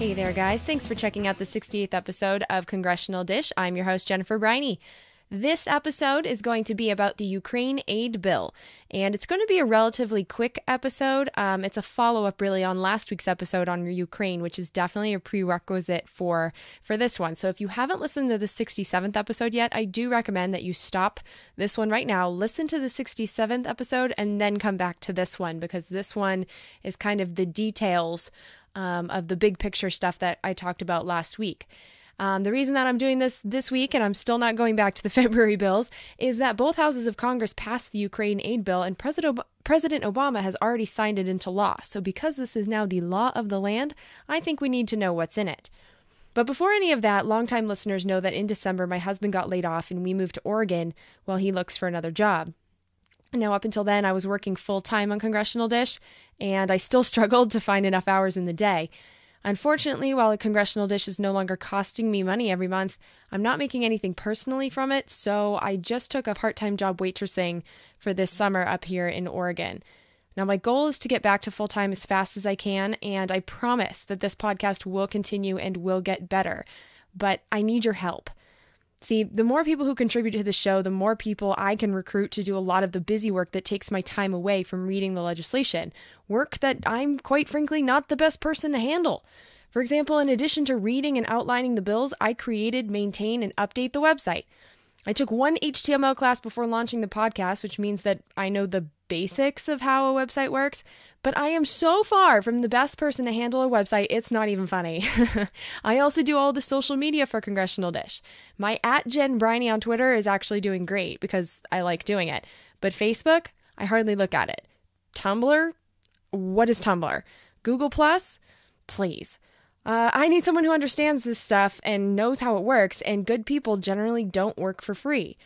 Hey there, guys. Thanks for checking out the 68th episode of Congressional Dish. I'm your host, Jennifer Briney. This episode is going to be about the Ukraine aid bill, and it's going to be a relatively quick episode. It's a follow-up, really, on last week's episode on Ukraine, which is definitely a prerequisite for this one. So if you haven't listened to the 67th episode yet, I do recommend that you stop this one right now, listen to the 67th episode, and then come back to this one, because this one is kind of the details of the big picture stuff that I talked about last week. The reason that I'm doing this week, and I'm still not going back to the February bills, is that both houses of Congress passed the Ukraine aid bill, and President Obama has already signed it into law. So because this is now the law of the land, I think we need to know what's in it. But before any of that, longtime listeners know that in December, my husband got laid off and we moved to Oregon while he looks for another job. Now, up until then, I was working full-time on Congressional Dish, and I still struggled to find enough hours in the day. Unfortunately, while a Congressional Dish is no longer costing me money every month, I'm not making anything personally from it, so I just took a part-time job waitressing for this summer up here in Oregon. Now, my goal is to get back to full-time as fast as I can, and I promise that this podcast will continue and will get better, but I need your help. See, the more people who contribute to the show, the more people I can recruit to do a lot of the busy work that takes my time away from reading the legislation. Work that I'm, quite frankly, not the best person to handle. For example, in addition to reading and outlining the bills, I created, maintain, and update the website. I took one HTML class before launching the podcast, which means that I know the basics of how a website works, but I am so far from the best person to handle a website, it's not even funny. I also do all the social media for Congressional Dish. My @JenBriney on Twitter is actually doing great because I like doing it, but Facebook, I hardly look at it. Tumblr? What is Tumblr? Google+? Please. I need someone who understands this stuff and knows how it works, and good people generally don't work for free.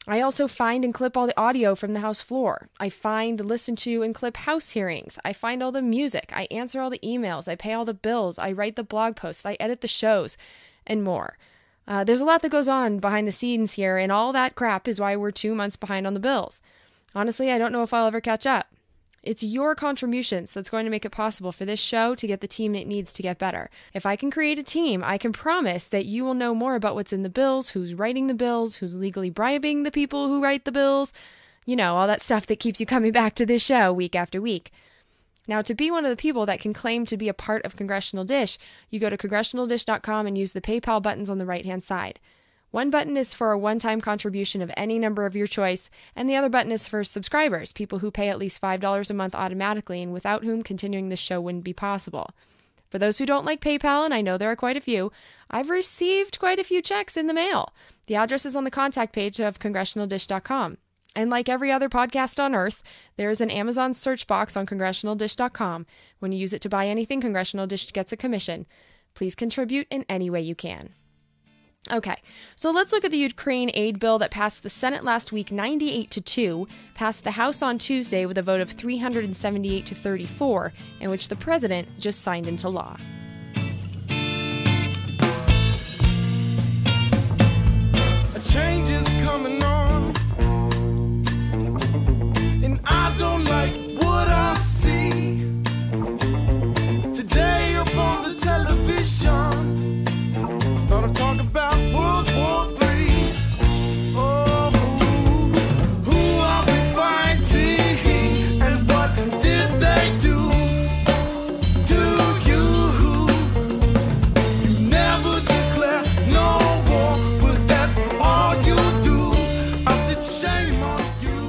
I also find and clip all the audio from the House floor. I find, listen to, and clip House hearings. I find all the music. I answer all the emails. I pay all the bills. I write the blog posts. I edit the shows, and more. There's a lot that goes on behind the scenes here, and all that crap is why we're 2 months behind on the bills. Honestly, I don't know if I'll ever catch up. It's your contributions that's going to make it possible for this show to get the team it needs to get better. If I can create a team, I can promise that you will know more about what's in the bills, who's writing the bills, who's legally bribing the people who write the bills, you know, all that stuff that keeps you coming back to this show week after week. Now, to be one of the people that can claim to be a part of Congressional Dish, you go to congressionaldish.com and use the PayPal buttons on the right-hand side. One button is for a one-time contribution of any number of your choice, and the other button is for subscribers, people who pay at least $5 a month automatically and without whom continuing the show wouldn't be possible. For those who don't like PayPal, and I know there are quite a few, I've received quite a few checks in the mail. The address is on the contact page of congressionaldish.com. And like every other podcast on earth, there is an Amazon search box on congressionaldish.com. When you use it to buy anything, Congressional Dish gets a commission. Please contribute in any way you can. Okay, so let's look at the Ukraine aid bill that passed the Senate last week 98-2, passed the House on Tuesday with a vote of 378-34, in which the president just signed into law. A change is coming on, and I don't like what I see. Today upon the television, started talking about World War III. Oh, who are we fighting, and what did they do to you? You never declare no war, but that's all you do. I said shame on you.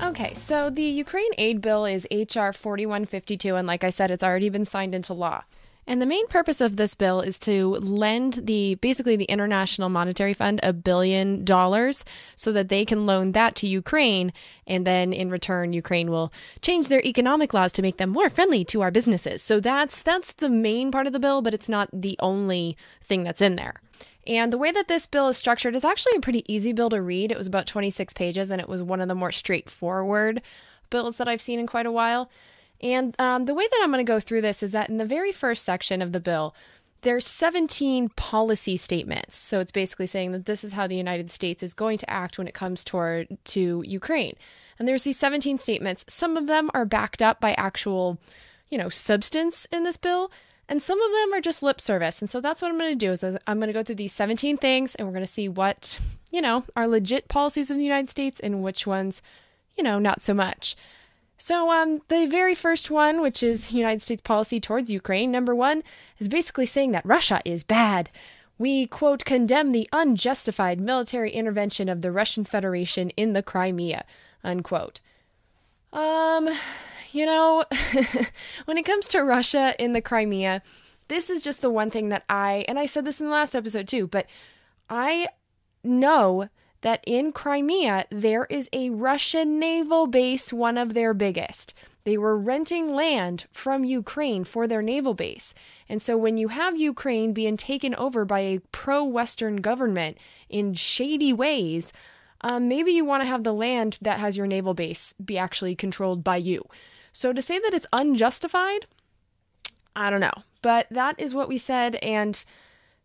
Okay, so the Ukraine aid bill is H.R. 4152, and like I said, it's already been signed into law. And the main purpose of this bill is to lend basically the International Monetary Fund $1 billion so that they can loan that to Ukraine. And then in return, Ukraine will change their economic laws to make them more friendly to our businesses. So that's the main part of the bill, but it's not the only thing that's in there. And the way that this bill is structured is actually a pretty easy bill to read. It was about 26 pages, and it was one of the more straightforward bills that I've seen in quite a while. And the way that I'm going to go through this is that in the very first section of the bill, there's 17 policy statements. So it's basically saying that this is how the United States is going to act when it comes to Ukraine. And there's these 17 statements. Some of them are backed up by actual, substance in this bill. And some of them are just lip service. And so that's what I'm going to do is I'm going to go through these 17 things and we're going to see what, are legit policies of the United States and which ones, not so much. So the very first one, which is United States policy towards Ukraine, number 1, is basically saying that Russia is bad. We, quote, condemn the unjustified military intervention of the Russian Federation in the Crimea, unquote. When it comes to Russia in the Crimea, this is just the one thing that I said this in the last episode too, but I know that in Crimea, there is a Russian naval base, one of their biggest. They were renting land from Ukraine for their naval base. And so when you have Ukraine being taken over by a pro-Western government in shady ways, maybe you want to have the land that has your naval base be actually controlled by you. So to say that it's unjustified, I don't know. But that is what we said, and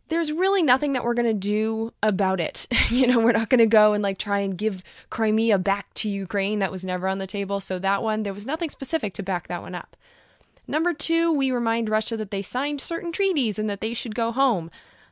there's really nothing that we're going to do about it. We're not going to go and try and give Crimea back to Ukraine. That was never on the table. So that one, there was nothing specific to back that one up. Number 2, we remind Russia that they signed certain treaties and that they should go home.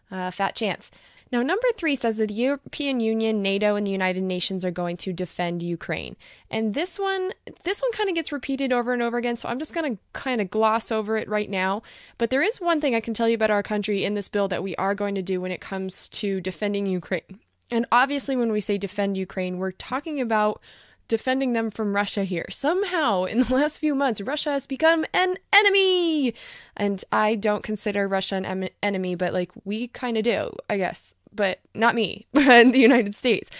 Fat chance. Now, number 3 says that the European Union, NATO, and the United Nations are going to defend Ukraine. And this one kind of gets repeated over and over again, so I'm just going to kind of gloss over it right now. But there is one thing I can tell you about our country in this bill that we are going to do when it comes to defending Ukraine. And obviously, when we say defend Ukraine, we're talking about defending them from Russia here. Somehow, in the last few months, Russia has become an enemy! And I don't consider Russia an enemy, but we kind of do, I guess. But not me, but the United States.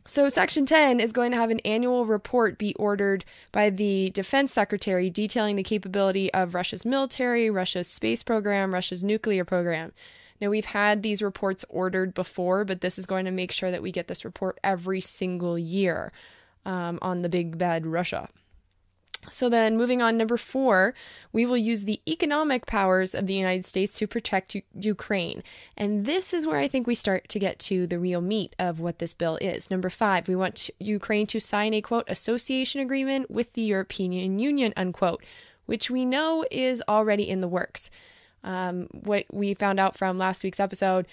So Section 10 is going to have an annual report be ordered by the Defense Secretary detailing the capability of Russia's military, Russia's space program, Russia's nuclear program. Now, we've had these reports ordered before, but this is going to make sure that we get this report every single year on the big bad Russia. So then moving on, number 4, we will use the economic powers of the United States to protect Ukraine. And this is where I think we start to get to the real meat of what this bill is. Number 5, we want Ukraine to sign a, quote, association agreement with the European Union, unquote, which we know is already in the works. What we found out from last week's episode,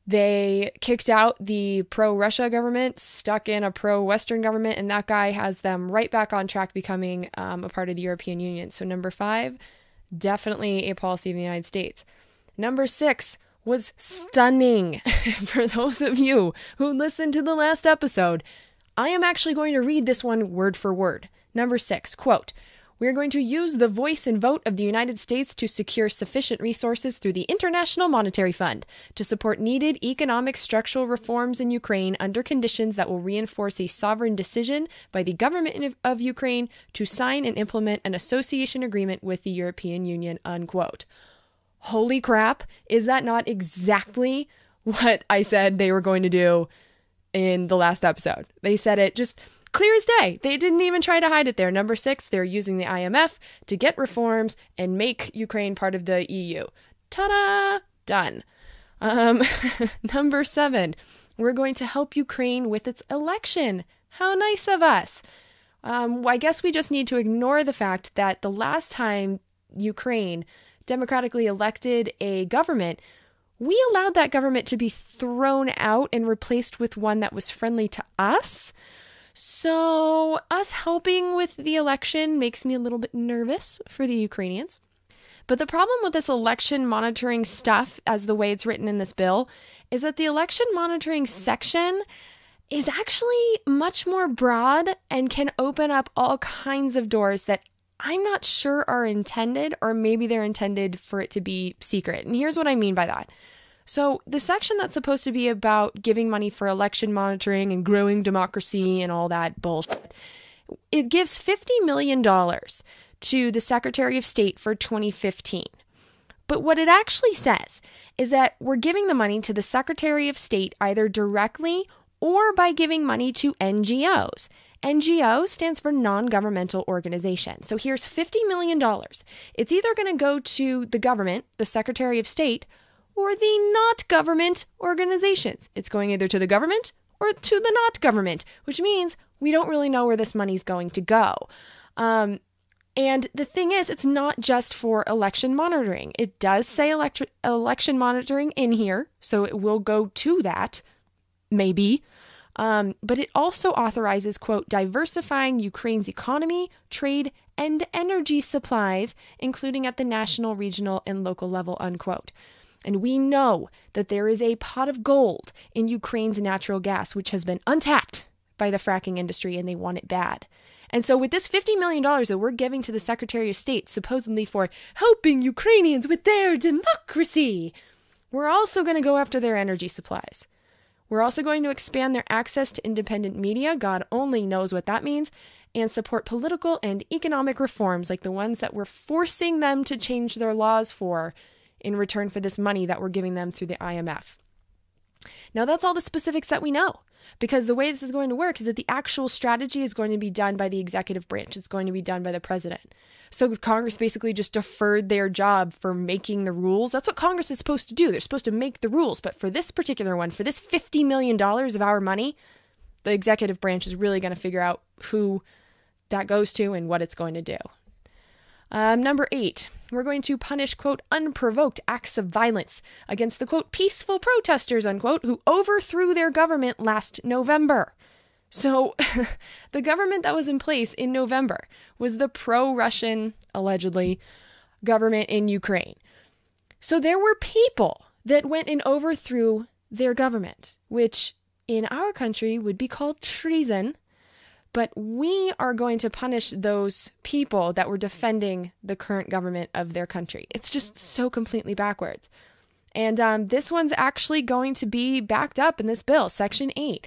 they kicked out the pro-Russia government, stuck in a pro-Western government, and that guy has them right back on track becoming a part of the European Union. So number 5, definitely a policy of the United States. Number 6 was stunning. For those of you who listened to the last episode, I am actually going to read this one word for word. Number 6, quote, "We are going to use the voice and vote of the United States to secure sufficient resources through the International Monetary Fund to support needed economic structural reforms in Ukraine under conditions that will reinforce a sovereign decision by the government of Ukraine to sign and implement an association agreement with the European Union," unquote. Holy crap, is that not exactly what I said they were going to do in the last episode? They said it just clear as day. They didn't even try to hide it there. Number 6, they're using the IMF to get reforms and make Ukraine part of the EU. Ta-da! Done. Number 7, we're going to help Ukraine with its election. How nice of us. I guess we just need to ignore the fact that the last time Ukraine democratically elected a government, we allowed that government to be thrown out and replaced with one that was friendly to us. So us helping with the election makes me a little bit nervous for the Ukrainians. But the problem with this election monitoring stuff, as the way it's written in this bill, is that the election monitoring section is actually much more broad and can open up all kinds of doors that I'm not sure are intended, or maybe they're intended for it to be secret. And here's what I mean by that. So the section that's supposed to be about giving money for election monitoring and growing democracy and all that bullshit, it gives $50 million to the Secretary of State for 2015. But what it actually says is that we're giving the money to the Secretary of State either directly or by giving money to NGOs. NGO stands for non-governmental organization. So here's $50 million. It's either going to go to the government, the Secretary of State, or the not government organizations. It's going either to the government or to the not government, which means we don't really know where this money's going to go. And the thing is, it's not just for election monitoring. It does say election monitoring in here, so it will go to that, maybe. But it also authorizes, quote, diversifying Ukraine's economy, trade, and energy supplies, including at the national, regional, and local level, unquote. And we know that there is a pot of gold in Ukraine's natural gas, which has been untapped by the fracking industry, and they want it bad. And so with this $50 million that we're giving to the Secretary of State, supposedly for helping Ukrainians with their democracy, we're also going to go after their energy supplies. We're also going to expand their access to independent media, God only knows what that means, and support political and economic reforms like the ones that we're forcing them to change their laws for in return for this money that we're giving them through the IMF. Now, that's all the specifics that we know, because the way this is going to work is that the actual strategy is going to be done by the executive branch. It's going to be done by the president. So Congress basically just deferred their job for making the rules. That's what Congress is supposed to do. They're supposed to make the rules. But for this particular one, for this $50 million of our money, the executive branch is really going to figure out who that goes to and what it's going to do. Number 8, we're going to punish, quote, unprovoked acts of violence against the, quote, peaceful protesters, unquote, who overthrew their government last November. So the government that was in place in November was the pro-Russian, allegedly, government in Ukraine. So there were people that went and overthrew their government, which in our country would be called treason. But we are going to punish those people that were defending the current government of their country. It's just so completely backwards. And this one's actually going to be backed up in this bill. Section 8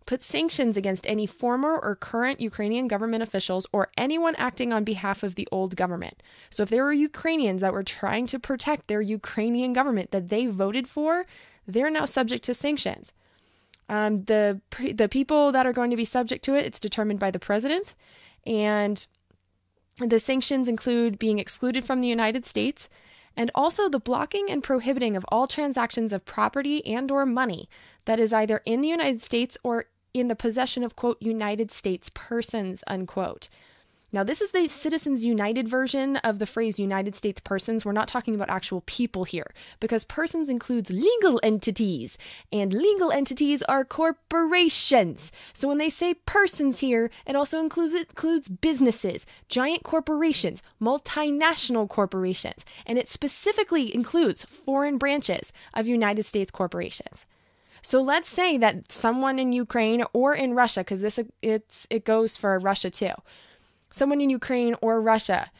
puts sanctions against any former or current Ukrainian government officials or anyone acting on behalf of the old government. So if there were Ukrainians that were trying to protect their Ukrainian government that they voted for, they're now subject to sanctions. The people that are going to be subject to it, it's determined by the president, and the sanctions include being excluded from the United States and also the blocking and prohibiting of all transactions of property and or money that is either in the United States or in the possession of, quote, United States persons, unquote. Now, this is the Citizens United version of the phrase United States persons. We're not talking about actual people here, because persons includes legal entities, and legal entities are corporations. So when they say persons here, it also includes businesses, giant corporations, multinational corporations, and it specifically includes foreign branches of United States corporations. So let's say that someone in Ukraine or in Russia, because it goes for Russia too, someone in Ukraine or Russia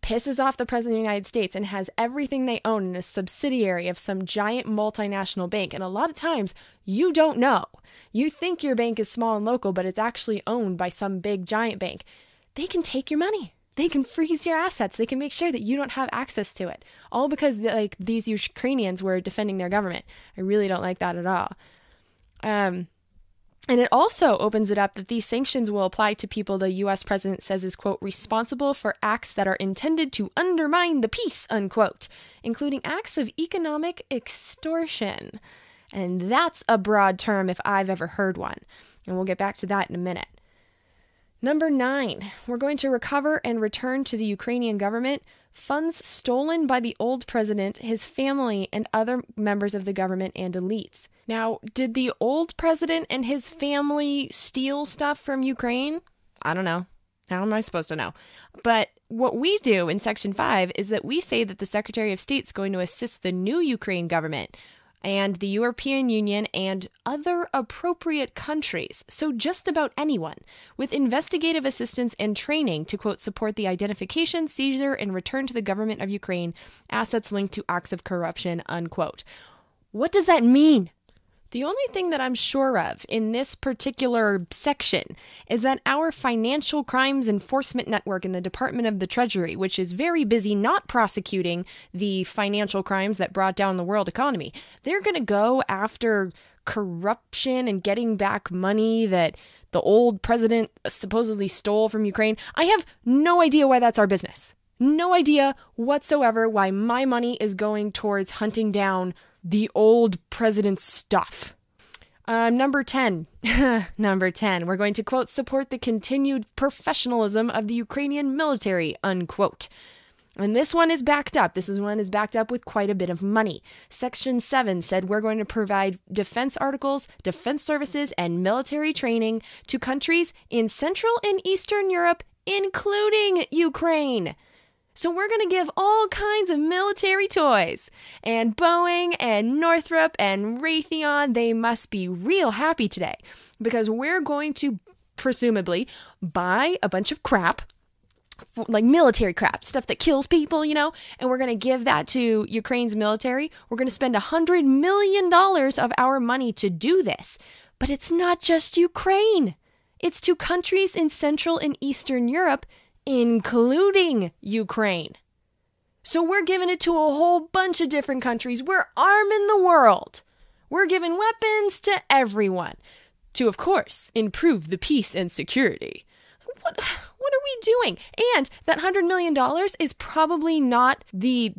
pisses off the president of the United States and has everything they own in a subsidiary of some giant multinational bank. And a lot of times you don't know. You think your bank is small and local, but it's actually owned by some big giant bank. They can take your money. They can freeze your assets. They can make sure that you don't have access to it. All because these Ukrainians were defending their government. I really don't like that at all. And it also opens it up that these sanctions will apply to people the U.S. president says is, quote, responsible for acts that are intended to undermine the peace, unquote, including acts of economic extortion. And that's a broad term if I've ever heard one. And we'll get back to that in a minute. Number 9, we're going to recover and return to the Ukrainian government funds stolen by the old president, his family, and other members of the government and elites. Now, did the old president and his family steal stuff from Ukraine? I don't know. How am I supposed to know? But what we do in Section 5 is that we say that the Secretary of State is going to assist the new Ukraine government and the European Union and other appropriate countries, so just about anyone, with investigative assistance and training to, quote, support the identification, seizure, and return to the government of Ukraine assets linked to acts of corruption, unquote. What does that mean? The only thing that I'm sure of in this particular section is that our Financial Crimes Enforcement Network in the Department of the Treasury, which is very busy not prosecuting the financial crimes that brought down the world economy, they're going to go after corruption and getting back money that the old president supposedly stole from Ukraine. I have no idea why that's our business. No idea whatsoever why my money is going towards hunting down the old president's stuff. Number 10. Number 10. We're going to, quote, support the continued professionalism of the Ukrainian military, unquote. And this one is backed up. This one is backed up with quite a bit of money. Section 7 said we're going to provide defense articles, defense services, and military training to countries in Central and Eastern Europe, including Ukraine. So we're going to give all kinds of military toys. And Boeing and Northrop and Raytheon, they must be real happy today because we're going to presumably buy a bunch of crap, like military crap, stuff that kills people, you know, and we're going to give that to Ukraine's military. We're going to spend $100 million of our money to do this. But it's not just Ukraine. It's to countries in Central and Eastern Europe, including Ukraine. So we're giving it to a whole bunch of different countries. We're arming the world. We're giving weapons to everyone to, of course, improve the peace and security. What are we doing? And that $100 million is probably not the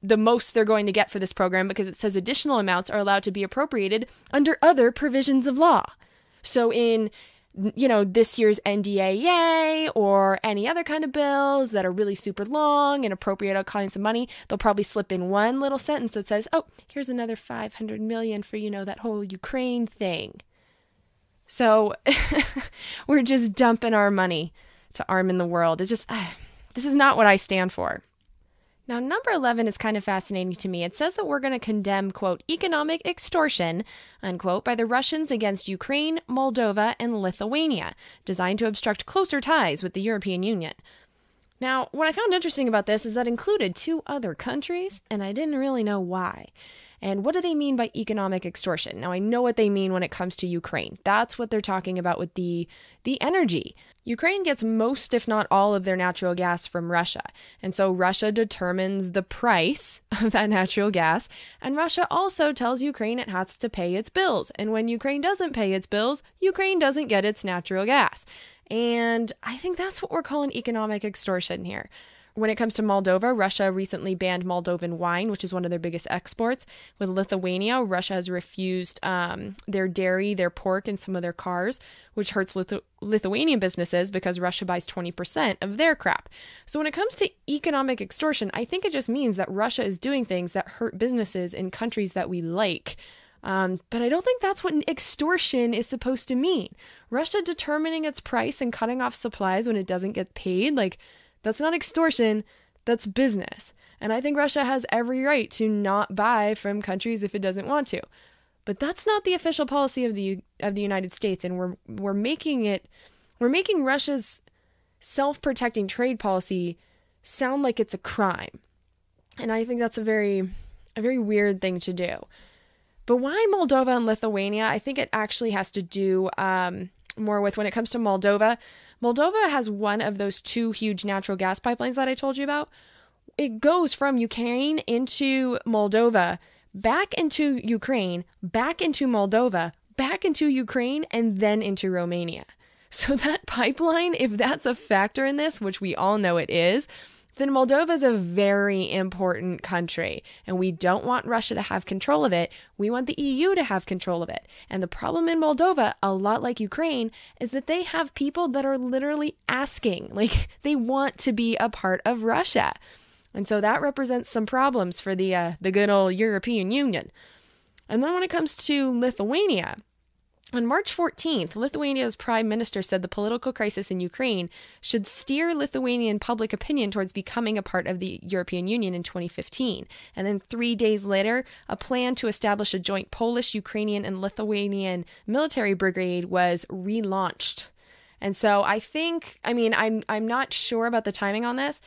most they're going to get for this program because it says additional amounts are allowed to be appropriated under other provisions of law. So in this year's NDAA or any other kind of bills that are really super long and appropriate all kinds of money, they'll probably slip in one little sentence that says, oh, here's another $500 million for, that whole Ukraine thing. So we're just dumping our money to arm in the world. It's just, this is not what I stand for. Now, number 11 is kind of fascinating to me. It says that we're going to condemn, quote, economic extortion, unquote, by the Russians against Ukraine, Moldova, and Lithuania, designed to obstruct closer ties with the European Union. Now, what I found interesting about this is that included 2 other countries, and I didn't really know why. And what do they mean by economic extortion? Now, I know what they mean when it comes to Ukraine. That's what they're talking about with the energy. Ukraine gets most, if not all, of their natural gas from Russia. And so Russia determines the price of that natural gas. And Russia also tells Ukraine it has to pay its bills. And when Ukraine doesn't pay its bills, Ukraine doesn't get its natural gas. And I think that's what we're calling economic extortion here. When it comes to Moldova, Russia recently banned Moldovan wine, which is one of their biggest exports. With Lithuania, Russia has refused their dairy, their pork, and some of their cars, which hurts Lithuanian businesses because Russia buys 20% of their crap. So when it comes to economic extortion, I think it just means that Russia is doing things that hurt businesses in countries that we like. But I don't think that's what extortion is supposed to mean. Russia determining its price and cutting off supplies when it doesn't get paid, that's not extortion, that's business. And I think Russia has every right to not buy from countries if it doesn't want to. But that's not the official policy of the United States, and we're making Russia's self-protecting trade policy sound like it's a crime. And I think that's a very weird thing to do. But why Moldova and Lithuania? I think it actually has to do more with when it comes to Moldova. Moldova has one of those 2 huge natural gas pipelines that I told you about. It goes from Ukraine into Moldova, back into Ukraine, back into Moldova, back into Ukraine, and then into Romania. So that pipeline, if that's a factor in this, which we all know it is, then Moldova is a very important country, and we don't want Russia to have control of it. We want the EU to have control of it. And the problem in Moldova, a lot like Ukraine, is that they have people that are literally asking, they want to be a part of Russia. And so that represents some problems for the good old European Union. And then when it comes to Lithuania, on March 14th, Lithuania's prime minister said the political crisis in Ukraine should steer Lithuanian public opinion towards becoming a part of the European Union in 2015. And then 3 days later, a plan to establish a joint Polish, Ukrainian, and Lithuanian military brigade was relaunched. And so I'm not sure about the timing on this,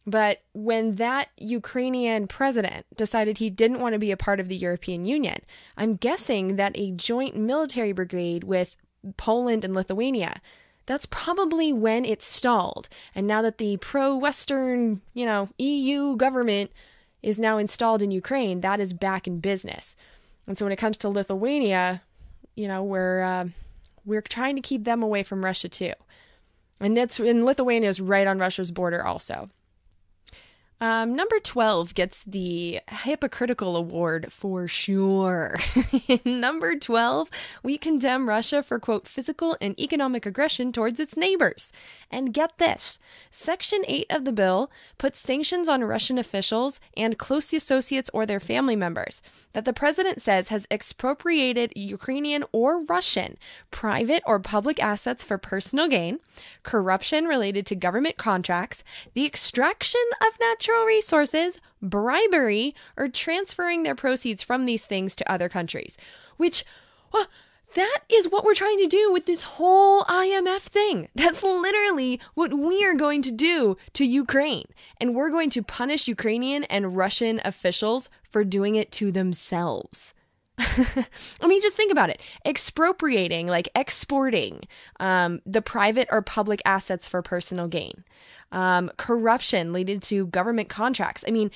but when that Ukrainian president decided he didn't want to be a part of the European Union, I'm guessing that a joint military brigade with Poland and Lithuania, that's probably when it stalled. And now that the pro-Western, EU government is now installed in Ukraine, that is back in business. And so when it comes to Lithuania, we're trying to keep them away from Russia too. And Lithuania is right on Russia's border also. Number 12 gets the hypocritical award for sure. Number 12, we condemn Russia for, quote, physical and economic aggression towards its neighbors. And get this, Section 8 of the bill puts sanctions on Russian officials and close associates or their family members that the president says has expropriated Ukrainian or Russian private or public assets for personal gain, corruption related to government contracts, the extraction of natural resources, bribery, or transferring their proceeds from these things to other countries. Which, that is what we're trying to do with this whole IMF thing. That's literally what we are going to do to Ukraine. And we're going to punish Ukrainian and Russian officials for doing it to themselves. I mean, just think about it. Expropriating, like exporting the private or public assets for personal gain. Corruption related to government contracts. I mean,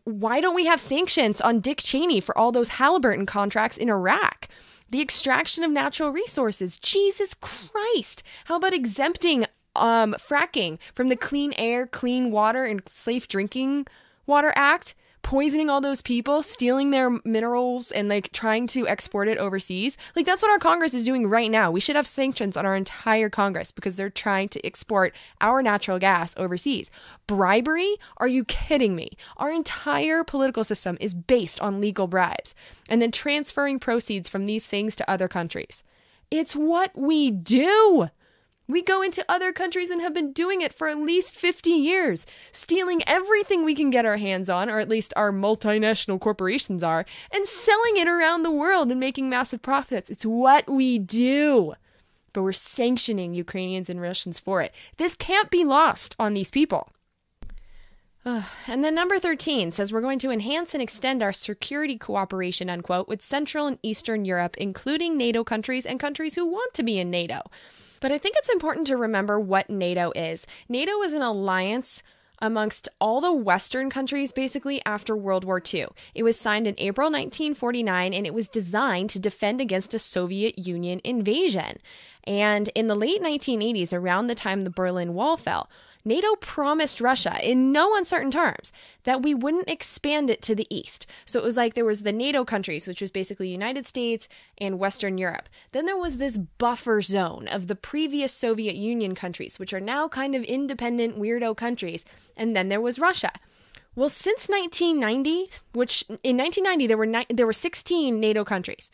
why don't we have sanctions on Dick Cheney for all those Halliburton contracts in Iraq? The extraction of natural resources. Jesus Christ. How about exempting fracking from the Clean Air, Clean Water, and Safe Drinking Water Act? Poisoning all those people, stealing their minerals, and like trying to export it overseas. Like, that's what our Congress is doing right now. We should have sanctions on our entire Congress because they're trying to export our natural gas overseas. Bribery? Are you kidding me? Our entire political system is based on legal bribes and then transferring proceeds from these things to other countries. It's what we do. We go into other countries and have been doing it for at least 50 years, stealing everything we can get our hands on, or at least our multinational corporations are, and selling it around the world and making massive profits. It's what we do. But we're sanctioning Ukrainians and Russians for it. This can't be lost on these people. And then number 13 says we're going to enhance and extend our security cooperation, unquote, with Central and Eastern Europe, including NATO countries and countries who want to be in NATO. But I think it's important to remember what NATO is. NATO is an alliance amongst all the Western countries, basically, after World War II. It was signed in April 1949, and it was designed to defend against a Soviet Union invasion. And in the late 1980s, around the time the Berlin Wall fell, NATO promised Russia, in no uncertain terms, that we wouldn't expand it to the east. So it was like there was the NATO countries, which was basically United States and Western Europe. Then there was this buffer zone of the previous Soviet Union countries, which are now kind of independent weirdo countries. And then there was Russia. Well, since 1990, which in 1990 there were 16 NATO countries.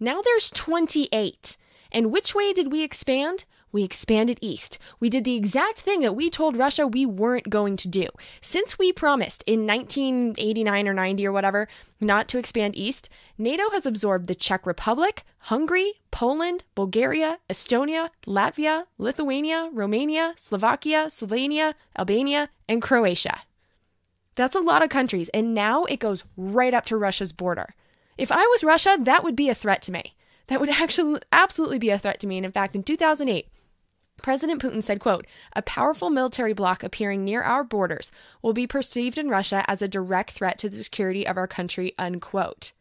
Now there's 28. And which way did we expand? We expanded east. We did the exact thing that we told Russia we weren't going to do. Since we promised in 1989 or 90 or whatever not to expand east, NATO has absorbed the Czech Republic, Hungary, Poland, Bulgaria, Estonia, Latvia, Lithuania, Romania, Slovakia, Slovenia, Albania, and Croatia. That's a lot of countries, and now it goes right up to Russia's border. If I was Russia, that would be a threat to me. That would actually absolutely be a threat to me. And in fact, in 2008, President Putin said, quote, "A powerful military bloc appearing near our borders will be perceived in Russia as a direct threat to the security of our country," unquote.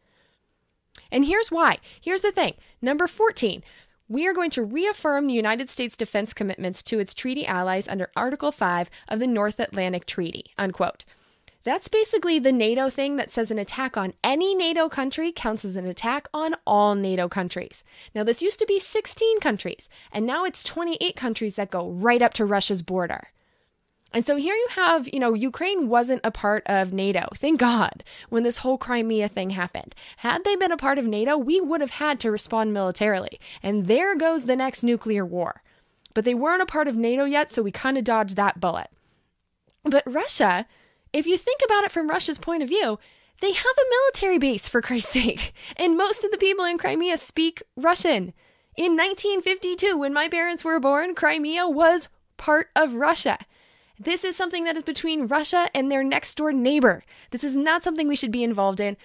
And here's why. Here's the thing. Number 14, we are going to reaffirm the United States defense commitments to its treaty allies under Article 5 of the North Atlantic Treaty, unquote. That's basically the NATO thing that says an attack on any NATO country counts as an attack on all NATO countries. Now, this used to be 16 countries, and now it's 28 countries that go right up to Russia's border. And so here you have, Ukraine wasn't a part of NATO, thank God, when this whole Crimea thing happened. Had they been a part of NATO, we would have had to respond militarily. And there goes the next nuclear war. But they weren't a part of NATO yet, so we kind of dodged that bullet. But Russia, if you think about it from Russia's point of view, they have a military base, for Christ's sake. And most of the people in Crimea speak Russian. In 1952, when my parents were born, Crimea was part of Russia. This is something that is between Russia and their next door neighbor. This is not something we should be involved in.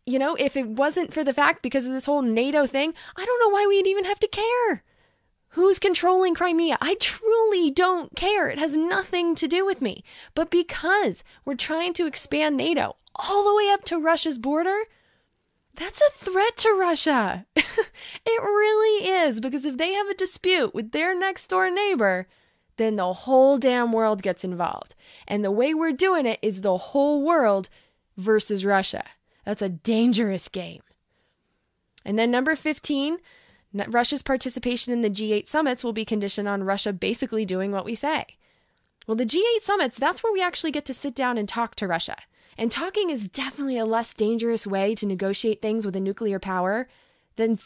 If it wasn't for the fact because of this whole NATO thing, I don't know why we'd even have to care. Who's controlling Crimea? I truly don't care. It has nothing to do with me. But because we're trying to expand NATO all the way up to Russia's border, that's a threat to Russia. It really is, because if they have a dispute with their next door neighbor, then the whole damn world gets involved. And the way we're doing it is the whole world versus Russia. That's a dangerous game. And then number 15, Russia's participation in the G8 summits will be conditioned on Russia basically doing what we say. Well, the G8 summits, that's where we actually get to sit down and talk to Russia. And talking is definitely a less dangerous way to negotiate things with a nuclear power than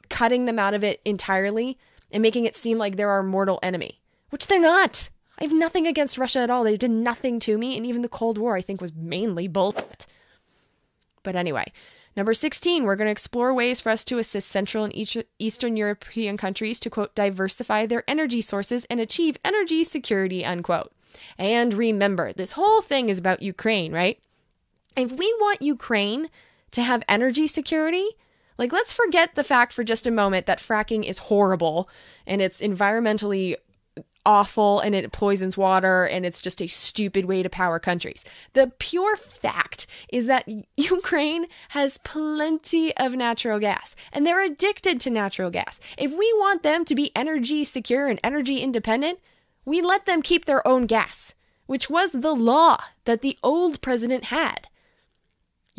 cutting them out of it entirely and making it seem like they're our mortal enemy, which they're not. I have nothing against Russia at all. They did nothing to me. And even the Cold War, I think, was mainly bullshit. But anyway, number 16, we're going to explore ways for us to assist Central and Eastern European countries to, quote, diversify their energy sources and achieve energy security, unquote. And remember, this whole thing is about Ukraine, right? If we want Ukraine to have energy security, like, let's forget the fact for just a moment that fracking is horrible and it's environmentally awful and it poisons water and it's just a stupid way to power countries. The pure fact is that Ukraine has plenty of natural gas and they're addicted to natural gas. If we want them to be energy secure and energy independent, we let them keep their own gas, which was the law that the old president had.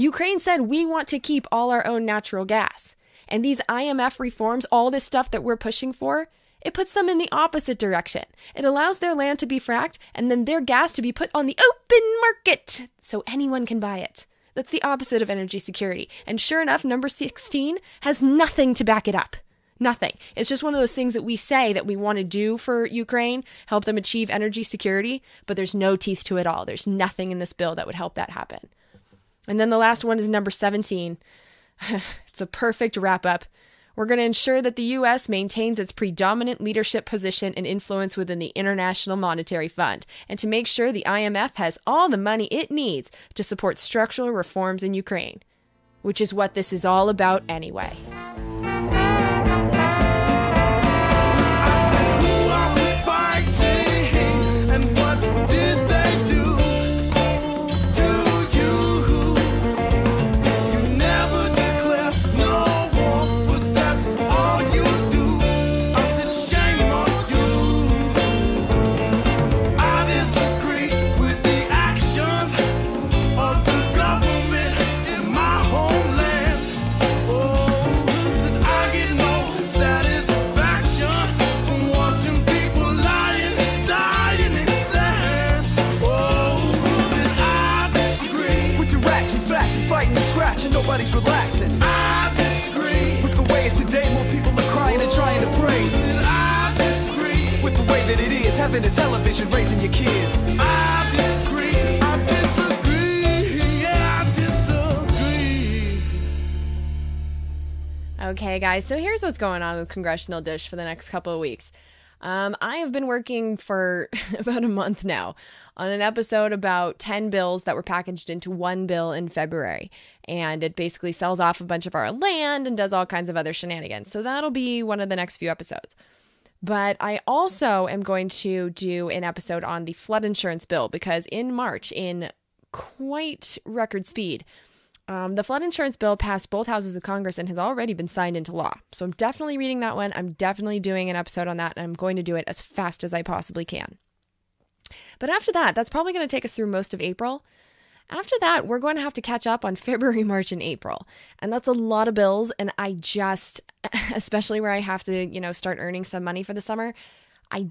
Ukraine said, we want to keep all our own natural gas. And these IMF reforms, all this stuff that we're pushing for, it puts them in the opposite direction. It allows their land to be fracked and then their gas to be put on the open market so anyone can buy it. That's the opposite of energy security. And sure enough, number 16 has nothing to back it up. Nothing. It's just one of those things that we say that we want to do for Ukraine, help them achieve energy security, but there's no teeth to it all. There's nothing in this bill that would help that happen. And then the last one is number 17. It's a perfect wrap up. We're going to ensure that the U.S. maintains its predominant leadership position and influence within the International Monetary Fund, and to make sure the IMF has all the money it needs to support structural reforms in Ukraine, which is what this is all about anyway. Nobody's relaxing. I disagree with the way today more people are crying and trying to praise it. I disagree with the way that it is having a television raising your kids. I disagree. I disagree. Yeah, I disagree. Okay, guys, so here's what's going on with Congressional Dish for the next couple of weeks. I have been working for about a month now on an episode about 10 bills that were packaged into one bill in February. And it basically sells off a bunch of our land and does all kinds of other shenanigans. So that'll be one of the next few episodes. But I also am going to do an episode on the flood insurance bill because in March, in quite record speed, the flood insurance bill passed both houses of Congress and has already been signed into law. So I'm definitely reading that one. I'm definitely doing an episode on that, and I'm going to do it as fast as I possibly can. But after that, that's probably going to take us through most of April. After that, we're going to have to catch up on February, March, and April. And that's a lot of bills, and I just, especially where I have to, start earning some money for the summer, I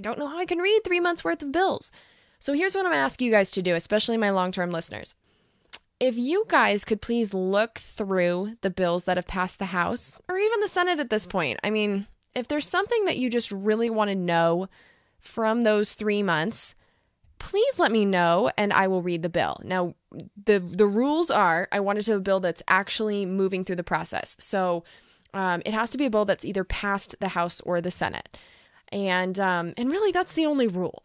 don't know how I can read 3 months worth of bills. So here's what I'm going to ask you guys to do, especially my long-term listeners. If you guys could please look through the bills that have passed the House or even the Senate at this point. I mean, if there's something that you just really want to know from those 3 months, please let me know and I will read the bill. Now, the rules are I want it to be a bill that's actually moving through the process. So it has to be a bill that's either passed the House or the Senate. And really, that's the only rule.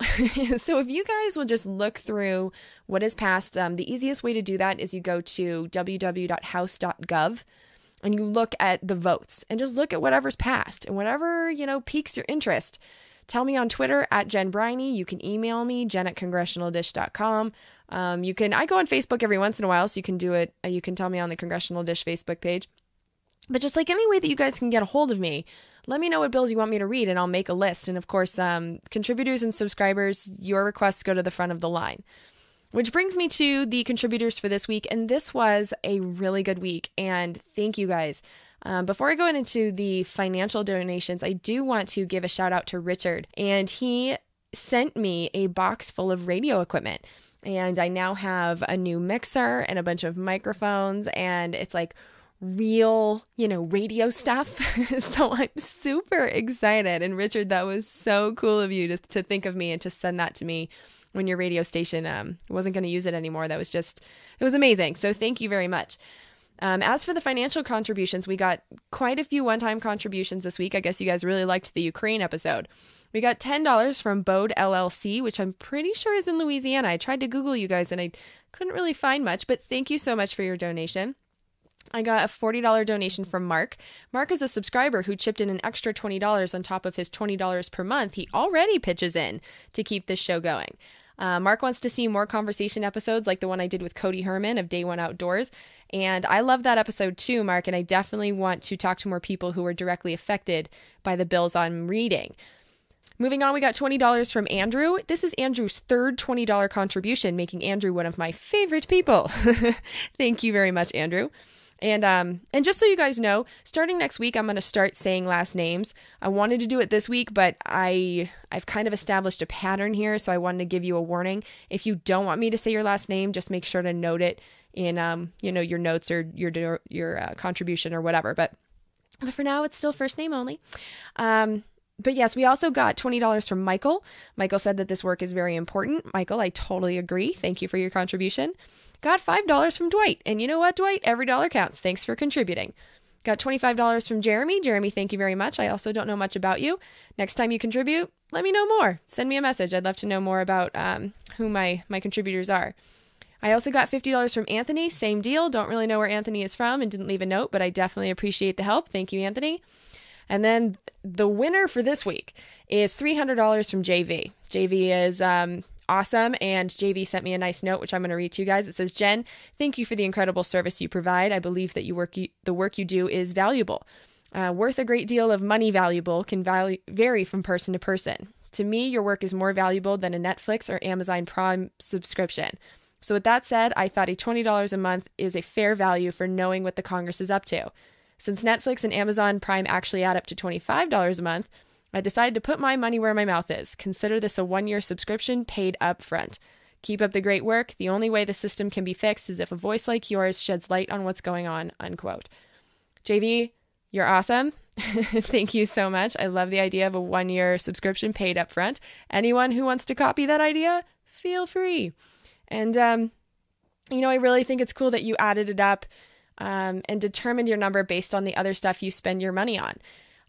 So if you guys will just look through what is passed, the easiest way to do that is you go to www.house.gov and you look at the votes and just look at whatever's passed and whatever, piques your interest. Tell me on Twitter at Jen Briney. You can email me, jen@congressionaldish.com. I go on Facebook every once in a while, so you can do it. You can tell me on the Congressional Dish Facebook page. But just like any way that you guys can get a hold of me, let me know what bills you want me to read and I'll make a list. And of course, contributors and subscribers, your requests go to the front of the line. Which brings me to the contributors for this week. And this was a really good week. And thank you guys. Before I go into the financial donations, I do want to give a shout out to Richard. And he sent me a box full of radio equipment. And I now have a new mixer and a bunch of microphones. And it's like real, radio stuff. So I'm super excited. And Richard, that was so cool of you to think of me and to send that to me when your radio station wasn't going to use it anymore. It was amazing. So thank you very much. As for the financial contributions, we got quite a few one-time contributions this week. I guess you guys really liked the Ukraine episode. We got $10 from Bode LLC, which I'm pretty sure is in Louisiana. I tried to Google you guys and I couldn't really find much, but thank you so much for your donation. I got a $40 donation from Mark. Mark is a subscriber who chipped in an extra $20 on top of his $20 per month he already pitches in to keep this show going. Mark wants to see more conversation episodes like the one I did with Cody Herman of Day One Outdoors. And I love that episode too, Mark, and I definitely want to talk to more people who are directly affected by the bills I'm reading. Moving on, we got $20 from Andrew. This is Andrew's third $20 contribution, making Andrew one of my favorite people. Thank you very much, Andrew. And just so you guys know, starting next week, I'm going to start saying last names. I wanted to do it this week, but I've kind of established a pattern here, so I wanted to give you a warning. If you don't want me to say your last name, just make sure to note it in your notes or your contribution or whatever. But for now, it's still first name only. But yes, we also got $20 from Michael. Michael said that this work is very important. Michael, I totally agree. Thank you for your contribution. Got $5 from Dwight. And you know what, Dwight? Every dollar counts. Thanks for contributing. Got $25 from Jeremy. Jeremy, thank you very much. I also don't know much about you. Next time you contribute, let me know more. Send me a message. I'd love to know more about who my contributors are. I also got $50 from Anthony. Same deal. Don't really know where Anthony is from and didn't leave a note, but I definitely appreciate the help. Thank you, Anthony. And then the winner for this week is $300 from JV. JV is awesome, and JV sent me a nice note, which I'm going to read to you guys. It says, Jen, thank you for the incredible service you provide. I believe that the work you do is valuable. Worth a great deal of money valuable can vary from person to person. To me, your work is more valuable than a Netflix or Amazon Prime subscription. So with that said, I thought a $20 a month is a fair value for knowing what the Congress is up to. Since Netflix and Amazon Prime actually add up to $25 a month, I decided to put my money where my mouth is. Consider this a 1-year subscription paid up front. Keep up the great work. The only way the system can be fixed is if a voice like yours sheds light on what's going on, unquote. JV, you're awesome. Thank you so much. I love the idea of a 1-year subscription paid up front. Anyone who wants to copy that idea, feel free. And, I really think it's cool that you added it up and determined your number based on the other stuff you spend your money on.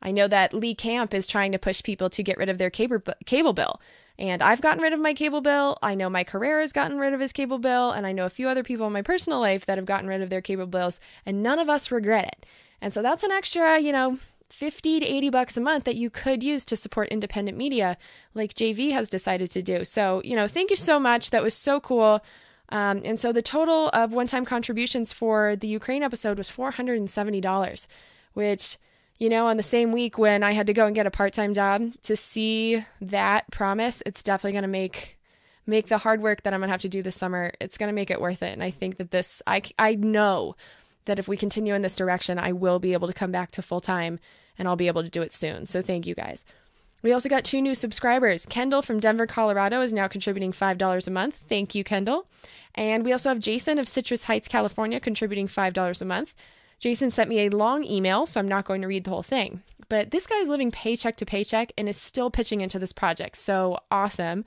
I know that Lee Camp is trying to push people to get rid of their cable bill. And I've gotten rid of my cable bill. I know Mike Herrera has gotten rid of his cable bill. And I know a few other people in my personal life that have gotten rid of their cable bills. And none of us regret it. And so that's an extra, $50 to $80 a month that you could use to support independent media like JV has decided to do. So, thank you so much. That was so cool. And so the total of one-time contributions for the Ukraine episode was $470, which, on the same week when I had to go and get a part-time job, to see that promise, it's definitely going to make the hard work that I'm going to have to do this summer, it's going to make it worth it. And I think that I know that if we continue in this direction, I will be able to come back to full-time and I'll be able to do it soon. So thank you guys. We also got 2 new subscribers. Kendall from Denver, Colorado is now contributing $5 a month. Thank you, Kendall. And we also have Jason of Citrus Heights, California, contributing $5 a month. Jason sent me a long email, so I'm not going to read the whole thing. But this guy's living paycheck to paycheck and is still pitching into this project. So awesome.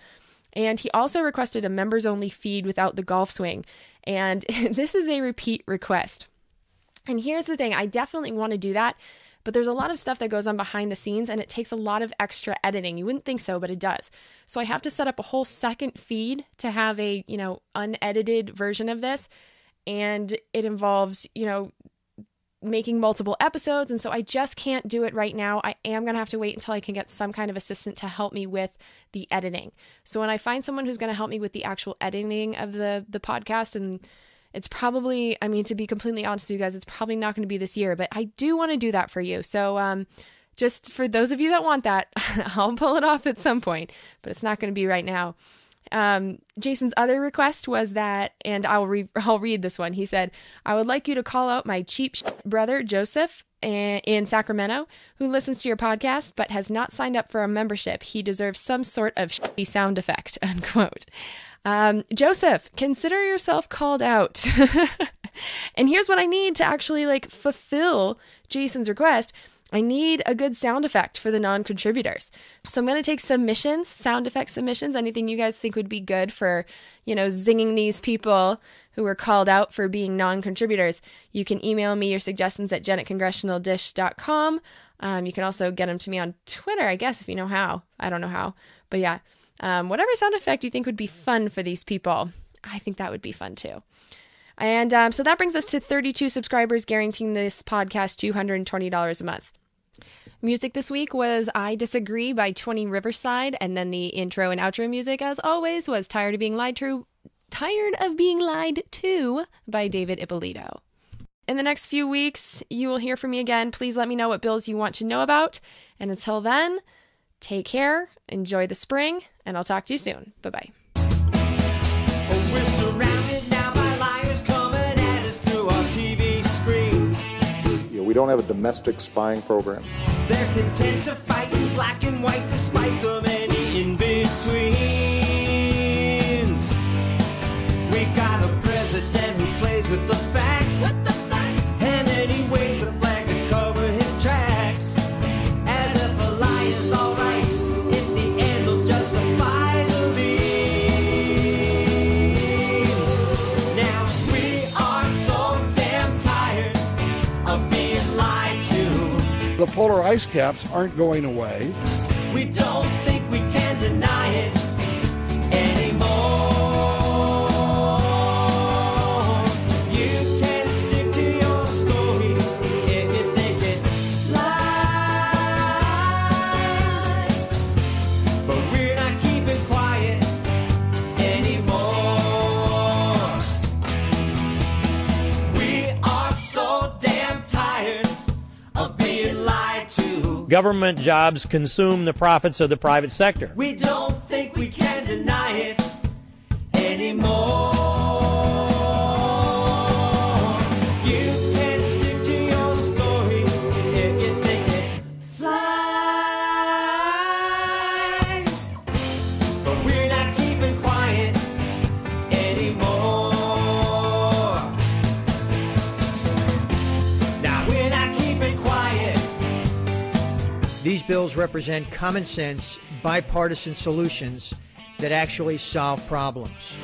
And he also requested a members-only feed without the golf swing. And this is a repeat request. And here's the thing. I definitely want to do that. But there's a lot of stuff that goes on behind the scenes and it takes a lot of extra editing. You wouldn't think so, but it does. So I have to set up a whole second feed to have a, unedited version of this. And it involves, making multiple episodes. And so I just can't do it right now. I am going to have to wait until I can get some kind of assistant to help me with the editing. So when I find someone who's going to help me with the actual editing of the podcast it's probably, I mean, to be completely honest with you guys, it's probably not going to be this year, but I do want to do that for you. So just for those of you that want that, I'll pull it off at some point, but it's not going to be right now. Jason's other request was that, and I'll read this one. He said, I would like you to call out my cheap brother, Joseph, in Sacramento, who listens to your podcast, but has not signed up for a membership. He deserves some sort of shitty sound effect, unquote. Joseph, consider yourself called out. And here's what I need to actually fulfill Jason's request. I need a good sound effect for the non-contributors. So I'm going to take submissions, sound effect submissions, anything you guys think would be good for, zinging these people who were called out for being non-contributors. You can email me your suggestions at jen@congressionaldish.com. You can also get them to me on Twitter, I guess, if you know how. I don't know how. But yeah, whatever sound effect you think would be fun for these people, I think that would be fun too. And so that brings us to 32 subscribers, guaranteeing this podcast $220 a month. Music this week was I Disagree by 20 Riverside, and then the intro and outro music, as always, was Tired of Being Lied to by David Ippolito. In the next few weeks, you will hear from me again. Please let me know what bills you want to know about. And until then, take care, enjoy the spring, and I'll talk to you soon. Bye-bye. We're surrounded now by liars coming at us through our TV screens. We don't have a domestic spying program. They're content to fight in black and white despite the many in-betweens. We got a president who plays with the facts. And then he waves a flag to cover his tracks. As if a lie is alright, in the end they'll justify the means. Now we are so damn tired of being lied to. The polar ice caps aren't going away. We don't think we can deny it anymore. You can stick to your story if you think it lies. But we're not keeping quiet anymore. We are so damn tired of being lied to. Government jobs consume the profits of the private sector. We don't think we can deny it anymore. You can stick to your story if you think it flies. But we're not keeping quiet anymore. Now we're not keeping quiet. These bills represent common sense, bipartisan solutions that actually solve problems.